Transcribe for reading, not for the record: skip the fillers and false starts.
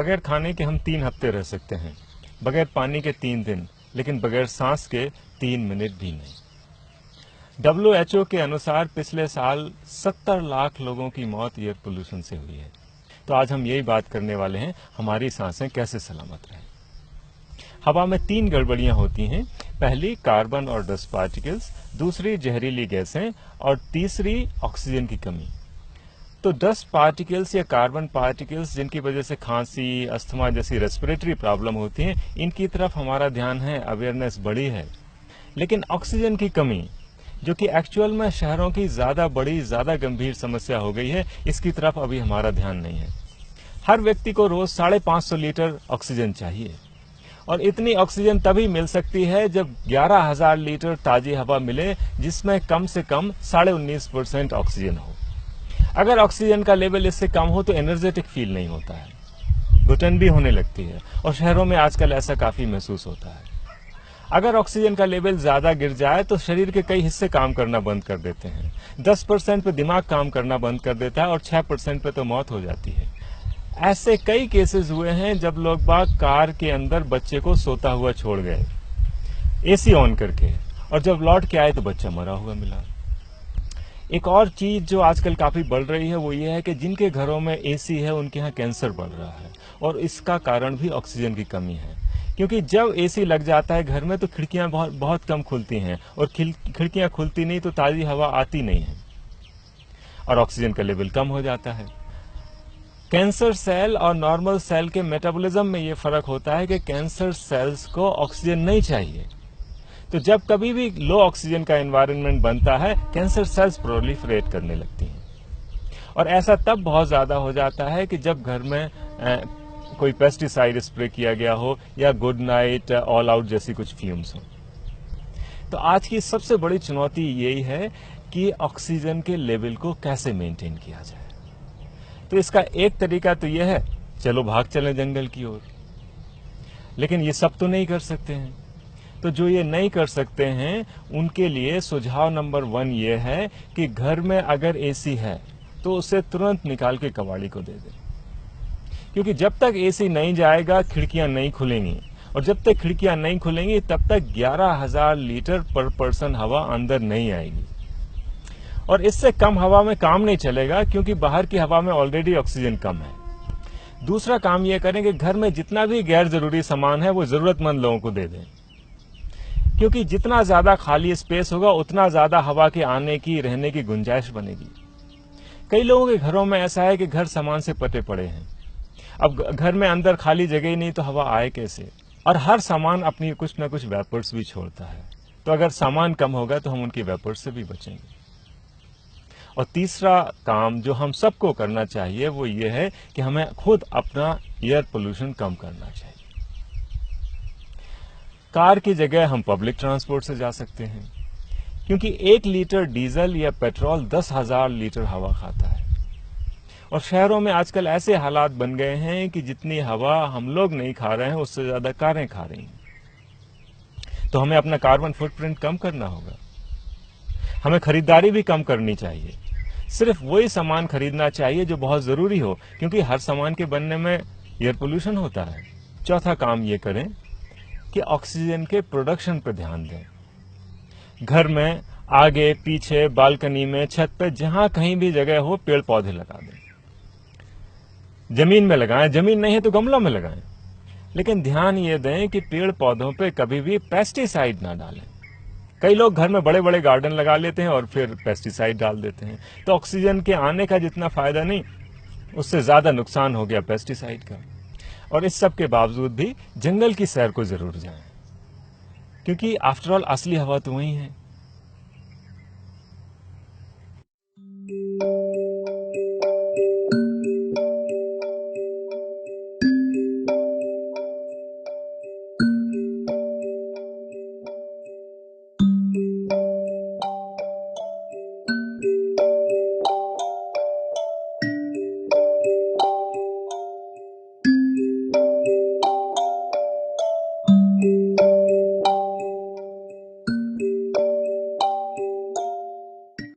बगैर खाने के हम 3 हफ्ते रह सकते हैं, बगैर पानी के 3 दिन, लेकिन बगैर सांस के 3 मिनट भी नहीं। WHO के अनुसार पिछले साल 70 लाख लोगों की मौत एयर पोल्यूशन से हुई है। तो आज हम यही बात करने वाले हैं, हमारी सांसें कैसे सलामत रहें। हवा में 3 गड़बड़ियां होती हैं। पहली कार्बन और डस्ट पार्टिकल्स, दूसरी जहरीली गैसें और तीसरी ऑक्सीजन की कमी। तो डस्ट पार्टिकल्स या कार्बन पार्टिकल्स जिनकी वजह से खांसी, अस्थमा जैसी रेस्पिरेटरी प्रॉब्लम होती हैं, इनकी तरफ हमारा ध्यान है, अवेयरनेस बढ़ी है। लेकिन ऑक्सीजन की कमी, जो कि एक्चुअल में शहरों की ज्यादा गंभीर समस्या हो गई है, इसकी तरफ अभी हमारा ध्यान नहीं है। हर व्यक्ति को रोज 550 लीटर ऑक्सीजन चाहिए और इतनी ऑक्सीजन तभी मिल सकती है जब 11,000 लीटर ताजी हवा मिले, जिसमें कम से कम 19.5% ऑक्सीजन हो। अगर ऑक्सीजन का लेवल इससे कम हो तो एनर्जेटिक फील नहीं होता है, घुटन भी होने लगती है और शहरों में आजकल ऐसा काफी महसूस होता है। अगर ऑक्सीजन का लेवल ज्यादा गिर जाए तो शरीर के कई हिस्से काम करना बंद कर देते हैं। 10% पे दिमाग काम करना बंद कर देता है और 6% पे तो मौत हो जाती है। ऐसे कई केसेस हुए हैं जब लोग बाग कार के अंदर बच्चे को सोता हुआ छोड़ गए एसी ऑन करके, और जब लौट के आए तो बच्चा मरा हुआ मिला। एक और चीज जो आजकल काफी बढ़ रही है वो ये है कि जिनके घरों में एसी है उनके यहाँ कैंसर बढ़ रहा है, और इसका कारण भी ऑक्सीजन की कमी है। क्योंकि जब एसी लग जाता है घर में तो खिड़कियां बहुत कम खुलती हैं, और खिड़कियां खुलती नहीं तो ताजी हवा आती नहीं है और ऑक्सीजन का लेवल कम हो जाता है। कैंसर सेल और नॉर्मल सेल के मेटाबॉलिज्म में ये फर्क होता है कि कैंसर सेल्स को ऑक्सीजन नहीं चाहिए। तो जब कभी भी लो ऑक्सीजन का एनवायरनमेंट बनता है, कैंसर सेल्स प्रोलिफरेट करने लगती हैं, और ऐसा तब बहुत ज्यादा हो जाता है कि जब घर में कोई पेस्टिसाइड स्प्रे किया गया हो या गुड नाइट, ऑल आउट जैसी कुछ फ्यूम्स हो। तो आज की सबसे बड़ी चुनौती यही है कि ऑक्सीजन के लेवल को कैसे मेंटेन किया जाए। तो इसका एक तरीका तो यह है, चलो भाग चलें जंगल की ओर, लेकिन ये सब तो नहीं कर सकते हैं। तो जो ये नहीं कर सकते हैं उनके लिए सुझाव नंबर 1 ये है कि घर में अगर एसी है तो उसे तुरंत निकाल के कबाड़ी को दे दें, क्योंकि जब तक एसी नहीं जाएगा खिड़कियां नहीं खुलेंगी, और जब तक खिड़कियां नहीं खुलेंगी तब तक 11,000 लीटर पर पर्सन हवा अंदर नहीं आएगी, और इससे कम हवा में काम नहीं चलेगा क्योंकि बाहर की हवा में ऑलरेडी ऑक्सीजन कम है। दूसरा काम यह करें कि घर में जितना भी गैर जरूरी सामान है वो जरूरतमंद लोगों को दे दें, क्योंकि जितना ज्यादा खाली स्पेस होगा उतना ज्यादा हवा के आने की, रहने की गुंजाइश बनेगी। कई लोगों के घरों में ऐसा है कि घर सामान से पटे पड़े हैं, अब घर में अंदर खाली जगह ही नहीं तो हवा आए कैसे, और हर सामान अपनी कुछ न कुछ वेपर्स भी छोड़ता है। तो अगर सामान कम होगा तो हम उनकी वेपर्स से भी बचेंगे। और तीसरा काम जो हम सबको करना चाहिए वो ये है कि हमें खुद अपना एयर पोल्यूशन कम करना चाहिए। कार की जगह हम पब्लिक ट्रांसपोर्ट से जा सकते हैं, क्योंकि 1 लीटर डीजल या पेट्रोल 10,000 लीटर हवा खाता है, और शहरों में आजकल ऐसे हालात बन गए हैं कि जितनी हवा हम लोग नहीं खा रहे हैं उससे ज्यादा कारें खा रही हैं। तो हमें अपना कार्बन फुटप्रिंट कम करना होगा। हमें खरीदारी भी कम करनी चाहिए, सिर्फ वही सामान खरीदना चाहिए जो बहुत जरूरी हो, क्योंकि हर सामान के बनने में एयर पोल्यूशन होता है। चौथा काम ये करें कि ऑक्सीजन के प्रोडक्शन पर ध्यान दें। घर में आगे, पीछे, बालकनी में, छत पे, जहां कहीं भी जगह हो पेड़ पौधे लगा दें। जमीन में लगाएं, जमीन नहीं है तो गमला में लगाएं, लेकिन ध्यान ये दें कि पेड़ पौधों पे कभी भी पेस्टिसाइड ना डालें। कई लोग घर में बड़े बड़े गार्डन लगा लेते हैं और फिर पेस्टिसाइड डाल देते हैं, तो ऑक्सीजन के आने का जितना फायदा नहीं, उससे ज्यादा नुकसान हो गया पेस्टिसाइड का। और इस सब के बावजूद भी जंगल की सैर को जरूर जाएं, क्योंकि आफ्टर ऑल असली हवा तो वही है।